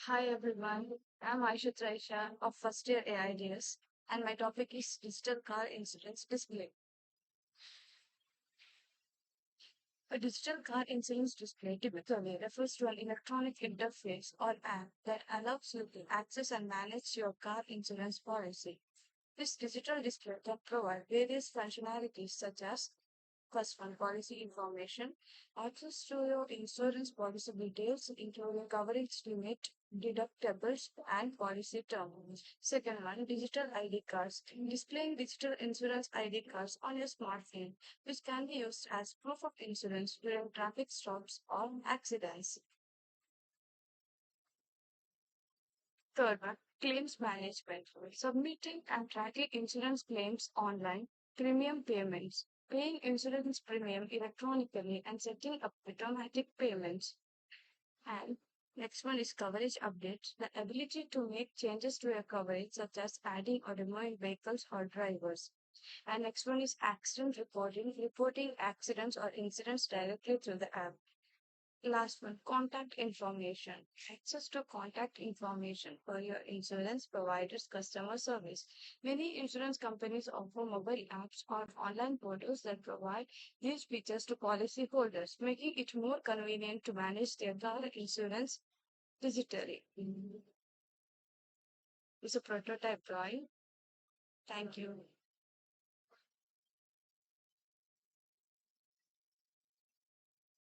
Hi everyone, I'm Ayishath Raeesa of first year AIDS and my topic is digital car insurance display. A digital car insurance display typically refers to an electronic interface or app that allows you to access and manage your car insurance policy. This digital display can provide various functionalities such as first one, policy information, access to your insurance policy details, including coverage limit, deductibles, and policy terms. Second one, digital ID cards, displaying digital insurance ID cards on your smartphone, which can be used as proof of insurance during traffic stops or accidents. Third one, claims management, submitting and tracking insurance claims online, premium payments, paying insurance premium electronically and setting up automatic payments. And next one is coverage updates, the ability to make changes to your coverage, such as adding or removing vehicles or drivers. And next one is accident reporting, reporting accidents or incidents directly through the app. Last one, contact information. Access to contact information for your insurance provider's customer service. Many insurance companies offer mobile apps or online portals that provide these features to policyholders, making it more convenient to manage their car insurance digitally. It's a prototype drawing. Thank you.